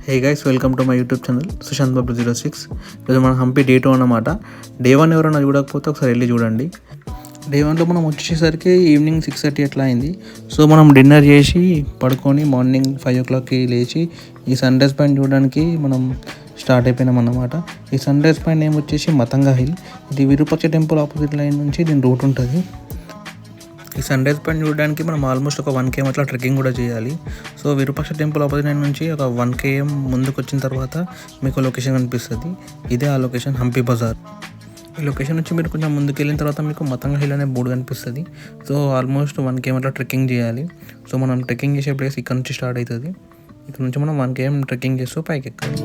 Hey guys, welcome to my YouTube channel Sushant Babu 06. ఈరోజు మనం Hampi day 2 అన్నమాట. డే 1 ఎవరైనా చూడకపోతే ఒకసారి వెళ్ళి చూడండి. డే 1లో మనం వచ్చేసరికి ఈవినింగ్ 6:30 అట్లా అయింది. సో మనం డిన్నర్ చేసి పడుకొని మార్నింగ్ 5 o'clockకి లేచి ఈ సన్ రైజ్ పాయింట్ చూడడానికి మనం స్టార్ట్ అయిపోయినాం అన్నమాట. ఈ సన్ రైజ్ పాయింట్ నేమ్ వచ్చేసి మతంగా హిల్. ఇది విరూపాక్ష టెంపుల్ ఆపోజిట్ లైన్ నుంచి దీని రూట్ ఉంటుంది. ఈ సన్ రైజ్ పాయింట్ చూడడానికి మనం ఆల్మోస్ట్ ఒక 1 km అట్లా ట్రెక్కింగ్ కూడా చేయాలి. సో విరూపాక్ష టెంపుల్ ఆపోజిట్ నుంచి ఒక 1 km ముందుకు వచ్చిన తర్వాత మీకు లొకేషన్ కనిపిస్తుంది. ఇదే ఆ లొకేషన్, హంపి బజార్. ఈ లొకేషన్ నుంచి మీరు కొంచెం ముందుకు వెళ్ళిన తర్వాత మీకు మతంగా హిల్ అనే బోర్డు కనిపిస్తుంది. సో ఆల్మోస్ట్ 1 km అట్లా ట్రెక్కింగ్ చేయాలి. సో మనం ట్రెక్కింగ్ చేసే ప్లేస్ ఇక్కడ నుంచి స్టార్ట్ అవుతుంది. ఇక్కడ నుంచి మనం 1 km ట్రెక్కింగ్ చేస్తూ పైకి ఎక్కాలి.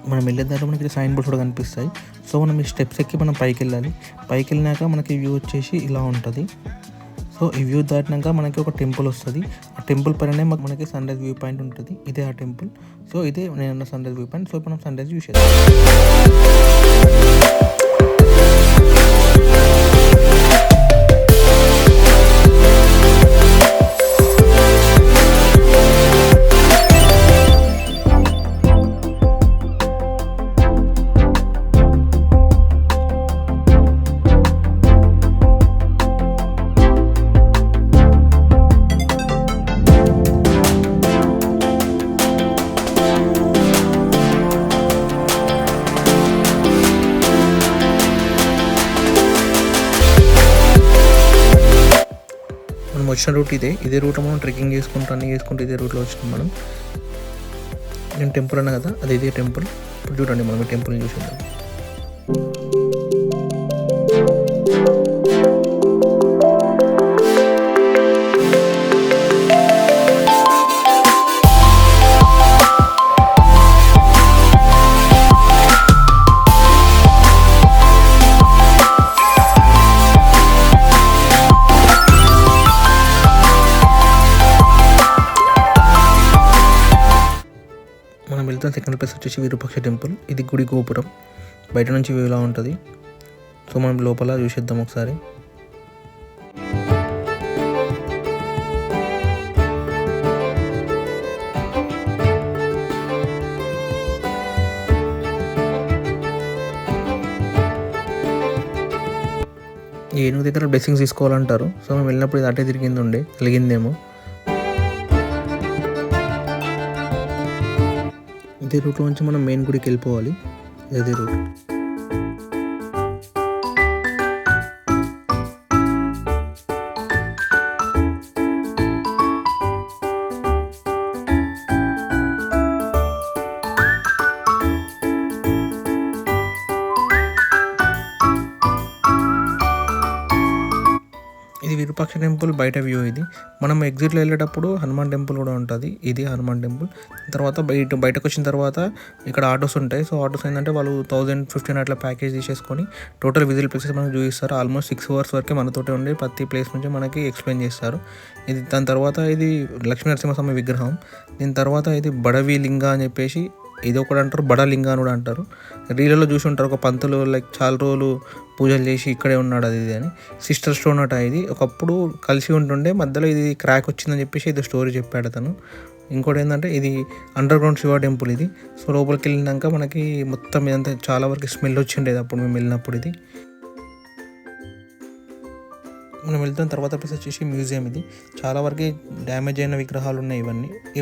మనం వెళ్ళే దాంట్లో మనకి సైన్ బోర్డ్స్ కూడా కనిపిస్తాయి. సో మనం ఈ స్టెప్స్ ఎక్కి మనం పైకి వెళ్ళాలి. పైకి వెళ్ళినాక మనకి వ్యూ వచ్చేసి ఇలా ఉంటుంది. సో ఈ వ్యూ దాటినాక మనకి ఒక టెంపుల్ వస్తుంది. ఆ టెంపుల్ పైన మనకి సన్ రైజ్ వ్యూ పాయింట్ ఉంటుంది. ఇదే ఆ టెంపుల్. సో ఇదే నేను sunrise view point. So మనం సన్ రైజ్ వ్యూ చేద్దాం. మనం వచ్చిన రూట్ ఇదే రూట్లో మనం ట్రెక్కింగ్ చేసుకుంటూ ఇదే రూట్లో వచ్చినాం మనం. నేను టెంపుల్ అన్నా కదా, అది ఇదే టెంపుల్. ఇప్పుడు చూడండి, మనం ఈ టెంపుల్ని చూసిద్దాం. మనం వెళ్తున్న సెకండ్ ప్లేస్ వచ్చేసి విరూపాక్ష టెంపుల్. ఇది గుడి గోపురం బయట నుంచి వ్యూ ఇలా ఉంటుంది. సో మనం లోపల చూసేద్దాం ఒకసారి. ఏనుగు దగ్గర బ్లెస్సింగ్స్ తీసుకోవాలంటారు. సో మేము వెళ్ళినప్పుడు ఇది అటే కలిగిందేమో. ఇదే రూట్లో నుంచి మనం మెయిన్ గుడికి వెళ్ళిపోవాలి. ఇదే రూట్. ఇది విరూపాక్ష టెంపుల్ బయట వ్యూ. ఇది మనం ఎగ్జిట్లో వెళ్ళేటప్పుడు హనుమాన్ టెంపుల్ కూడా ఉంటుంది. ఇది హనుమాన్ టెంపుల్. తర్వాత బయటకు వచ్చిన తర్వాత ఇక్కడ ఆటోస్ ఉంటాయి. సో ఆటోస్ ఏంటంటే వాళ్ళు 1015 అట్లా ప్యాకేజ్ తీసేసుకొని టోటల్ విజిట్ ప్లేసెస్ మనకు చూపిస్తారు. ఆల్మోస్ట్ 6 hours వరకే మనతోటే ఉండి ప్రతి ప్లేస్ నుంచి మనకి ఎక్స్ప్లెయిన్ చేస్తారు. దాని తర్వాత ఇది లక్ష్మీ నరసింహస్వామి విగ్రహం. దీని తర్వాత ఇది బడవి లింగ అని చెప్పేసి ఇది ఒకటి అంటారు, బడలింగ అని కూడా అంటారు. రీలలో చూసి ఉంటారు, ఒక పంతులు చాలా రోజులు పూజలు చేసి ఇక్కడే ఉన్నాడు అది అని. సిస్టర్ స్టోన్ అట. ఇది ఒకప్పుడు కలిసి ఉంటుండే, మధ్యలో ఇది క్రాక్ వచ్చిందని చెప్పేసి ఇది స్టోరీ చెప్పాడు అతను. ఇంకోటి ఏంటంటే ఇది అండర్ గ్రౌండ్ శివ టెంపుల్ ఇది. సో లోపలికి వెళ్ళినాక మనకి మొత్తం ఇదంతా చాలా వరకు స్మెల్ వచ్చిండేది అప్పుడు మేము వెళ్ళినప్పుడు. ఇది మనం వెళ్తున్న తర్వాత ప్లేస్ వచ్చేసి మ్యూజియం. ఇది చాలా వరకు డ్యామేజ్ అయిన విగ్రహాలు ఉన్నాయి.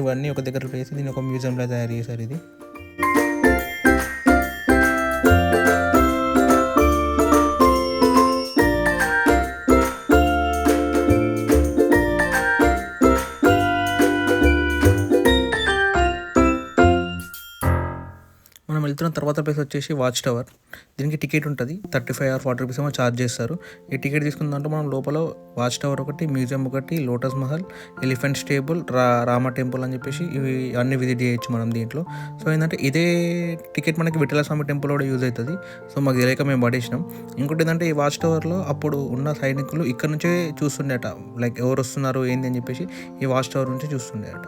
ఇవన్నీ ఒక దగ్గర ప్లేస్. దీన్ని ఒక మ్యూజియంలో తయారు చేశారు. ఇది మనం వెళ్తున్న తర్వాత ప్లేస్ వచ్చేసి వాచ్ టవర్. దీనికి టికెట్ ఉంటుంది. 35 or 40 rupees ఏమో ఛార్జ్ చేస్తారు. ఈ టికెట్ తీసుకున్న దాంట్లో మనం లోపల వాచ్ టవర్ ఒకటి, మ్యూజియం ఒకటి, lotus Mahal, elephant stable, Rama temple అని చెప్పేసి ఇవి అన్ని విజిట్ చేయొచ్చు మనం దీంట్లో. సో ఏంటంటే ఇదే టికెట్ మనకి విఠల స్వామి టెంపుల్ కూడా యూజ్ అవుతుంది. సో మాకు తెలియక మేము పడేసినాం. ఇంకోటి ఏంటంటే ఈ వాచ్ టవర్లో అప్పుడు ఉన్న సైనికులు ఇక్కడ నుంచే చూస్తుండేట, ఎవరు వస్తున్నారు ఏంది అని చెప్పేసి ఈ వాచ్ టవర్ నుంచి చూస్తుండేట.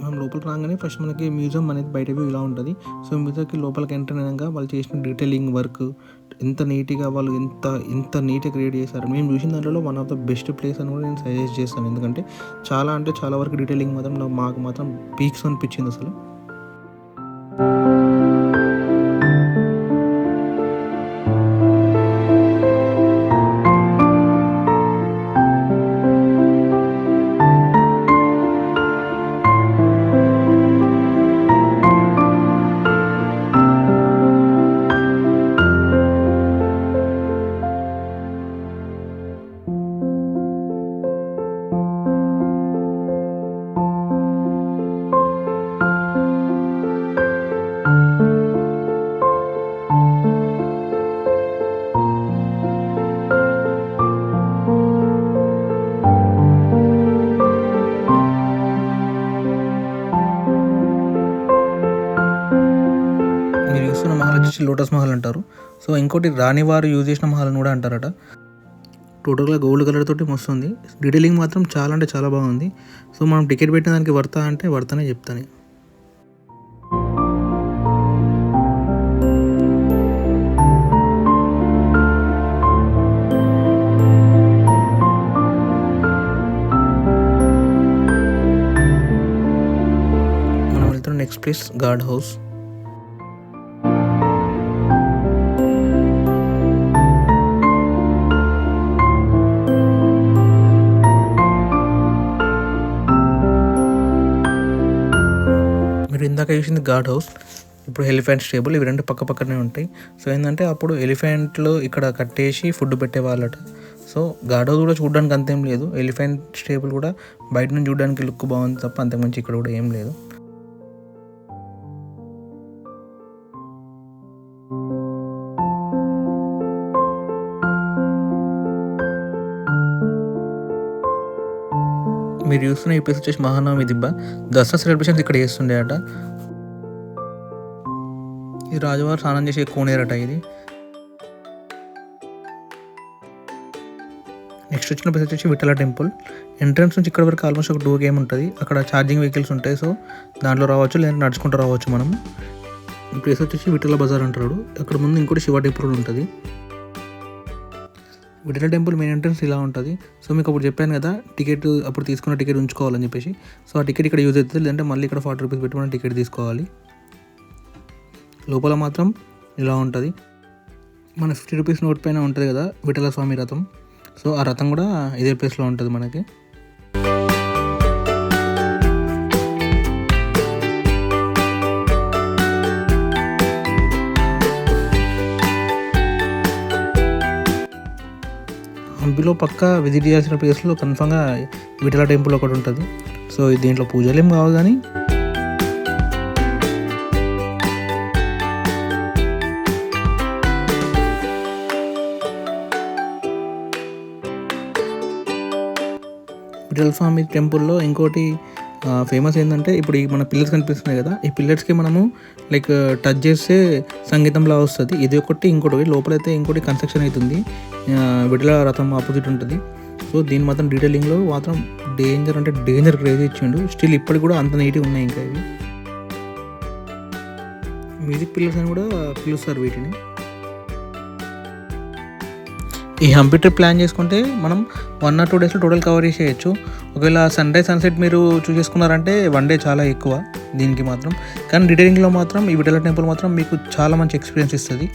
మనం లోపలికి రాగానే ఫస్ట్ మనకి మ్యూజియం అనేది బయట వ్యూ ఇలా ఉంటుంది. సో మ్యూజియంకి లోపలికి ఎంటర్ అయినాక వాళ్ళు చేసిన డీటెయిలింగ్ వర్క్ ఎంత నీట్గా వాళ్ళు ఎంత నీట్గా క్రియేట్ చేశారు. మేము చూసిన దాంట్లో one of the best place అని కూడా నేను సజెస్ట్ చేస్తాను. ఎందుకంటే చాలా అంటే చాలా వరకు డీటెయిలింగ్ మాత్రం మాకు మాత్రం పీక్స్ అనిపించింది అసలు. మీరు చూస్తున్న మహల్ వచ్చేసి లోటస్ మహల్ అంటారు. సో ఇంకోటి రాణివారు యూజ్ చేసిన మహల్ అని కూడా అంటారట. టోటల్గా గోల్డ్ కలర్ తోటి వస్తుంది. డీటెయిలింగ్ మాత్రం చాలా అంటే చాలా బాగుంది. సో మనం టికెట్ పెట్టిన దానికి వర్తా అంటే వర్తనే చెప్తాను. మనం వెళ్తున్న నెక్స్ట్ ప్లేస్ గార్డ్ హౌస్. మీరు ఇందాక చూసింది గార్డ్ హౌస్, ఇప్పుడు ఎలిఫెంట్ స్టేబుల్. ఇవి రెండు పక్క పక్కనే ఉంటాయి. సో ఏంటంటే అప్పుడు ఎలిఫెంట్లు ఇక్కడ కట్టేసి ఫుడ్ పెట్టేవాళ్ళట. సో గార్డ్ హౌస్ కూడా చూడడానికి అంతేం లేదు. ఎలిఫెంట్ స్టేబుల్ కూడా బయట నుంచి చూడడానికి లుక్ బాగుంది తప్ప అంతకుమించి ఇక్కడ కూడా ఏం లేదు. మీరు చూస్తున్న ఈ ప్లేస్ వచ్చేసి మహానవమి దిబ్బ. దసరా సెలబ్రేషన్స్ ఇక్కడ చేస్తుండే అట. ఇది రాజువారు స్నానం చేసే కోనేరట ఇది. నెక్స్ట్ వచ్చిన ప్లేస్ వచ్చేసి విఠల టెంపుల్. ఎంట్రన్స్ నుంచి ఇక్కడ వరకు ఆల్మోస్ట్ ఒక 2 km ఉంటుంది. అక్కడ ఛార్జింగ్ వెహికల్స్ ఉంటాయి. సో దాంట్లో రావచ్చు, లేదంటే నడుచుకుంటూ రావచ్చు మనం. ఈ ప్లేస్ వచ్చేసి విఠల బజార్ అంటారు. అక్కడ ముందు ఇంకోటి శివ టెంపుల్ ఉంటుంది. విఠల టెంపుల్ మెయిన్ ఎంట్రన్స్ ఇలా ఉంటుంది. సో మీకు అప్పుడు చెప్పాను కదా టికెట్, అప్పుడు తీసుకున్న టికెట్ ఉంచుకోవాలని చెప్పేసి. సో ఆ టికెట్ ఇక్కడ యూజ్ అవుతుంది, లేదంటే మళ్ళీ ఇక్కడ 40 రూపీస్ పెట్టి మనం టికెట్ తీసుకోవాలి. లోపల మాత్రం ఇలా ఉంటుంది. మన 50 రూపీస్ నోట్ పైన ఉంటుంది కదా విఠల స్వామి రథం. సో ఆ రథం కూడా ఇదే ప్లేస్లో ఉంటుంది మనకి. హంపీలో పక్కా విజిట్ చేయాల్సిన ప్లేస్లో కన్ఫామ్గా విఠల టెంపుల్ ఒకటి ఉంటుంది. సో దీంట్లో పూజలు ఏం కావు, కానీ విఠల స్వామి టెంపుల్లో ఇంకోటి ఫేమస్ ఏంటంటే, ఇప్పుడు ఈ మన పిల్లర్స్ కనిపిస్తున్నాయి కదా, ఈ పిల్లర్స్కి మనము లైక్ టచ్ చేస్తే సంగీతంలా వస్తుంది. ఇది ఒకటి. ఇంకోటి లోపలైతే ఇంకోటి కన్స్ట్రక్షన్ అవుతుంది. విఠల రథం ఆపోజిట్ ఉంటుంది. సో దీని మాత్రం డీటెయిలింగ్లో మాత్రం డేంజర్ అంటే డేంజర్ క్రేజ్ ఇచ్చిండు. స్టిల్ ఇప్పటికి కూడా అంత నీట్గా ఉన్నాయి. ఇంకా ఇవి మ్యూజిక్ పిల్లర్స్ అని కూడా పిలుస్తారు వీటిని. ఈ హంపీ ట్రిప్ ప్లాన్ చేసుకుంటే మనం 1 or 2 డేస్లో టోటల్ కవర్ చేసేయచ్చు. ఒకవేళ సన్ రైజ్ సన్సెట్ మీరు చూస్ చేసుకున్నారంటే 1 డే చాలా ఎక్కువ దీనికి మాత్రం. కానీ డీటెయిలింగ్లో మాత్రం ఈ విఠల టెంపుల్ మాత్రం మీకు చాలా మంచి ఎక్స్పీరియన్స్ ఇస్తుంది.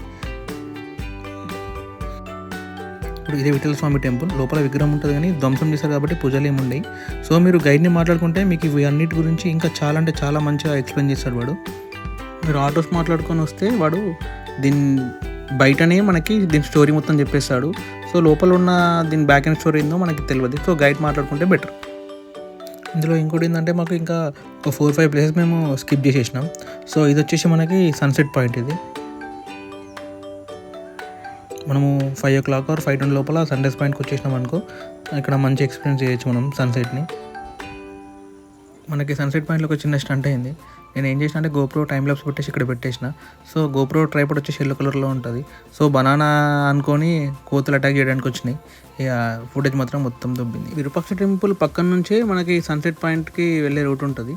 ఇప్పుడు ఇదే విఠల స్వామి టెంపుల్. లోపల విగ్రహం ఉంటుంది కానీ ధ్వంసం చేశారు కాబట్టి పూజలు ఏమి ఉండవు. సో మీరు గైడ్ని మాట్లాడుకుంటే మీకు ఇవి అన్నిటి గురించి ఇంకా చాలా అంటే చాలా మంచిగా ఎక్స్ప్లెయిన్ చేస్తాడు వాడు. మీరు ఆటోస్ మాట్లాడుకొని వస్తే వాడు దీని బయటనే మనకి దీని స్టోరీ మొత్తం చెప్పేస్తాడు. సో లోపల ఉన్న దీని బ్యాక్ అండ్ స్టోరీ ఏందో మనకి తెలియదు. సో గైడ్ మాట్లాడుకుంటే బెటర్. ఇందులో ఇంకోటి ఏంటంటే మాకు ఇంకా ఒక 4-5 ప్లేసెస్ మేము స్కిప్ చేసేసినాం. సో ఇది వచ్చేసి మనకి సన్సెట్ పాయింట్. ఇది మనము 5 o'clock or 5:20 లోపల సన్ రైజ్ పాయింట్కి వచ్చేసినాం అనుకో, ఇక్కడ మంచి ఎక్స్పీరియన్స్ చేయొచ్చు మనం సన్సెట్ని. మనకి సన్సెట్ పాయింట్లో ఒక చిన్న స్టంట్ అయింది. నేను ఏం చేసిన అంటే గోప్రో టైం ల్యాప్స్ పెట్టేసి ఇక్కడ పెట్టేసిన. సో గోప్రో ట్రైపాడ్ వచ్చేసి ఎల్లో కలర్లో ఉంటుంది. సో బనానా అనుకొని కోతులు అటాక్ చేయడానికి వచ్చినాయి. ఇక ఫుటేజ్ మాత్రం మొత్తం దొబ్బింది. విరూపాక్ష టెంపుల్ పక్కన నుంచే మనకి సన్సెట్ పాయింట్కి వెళ్ళే రూట్ ఉంటుంది.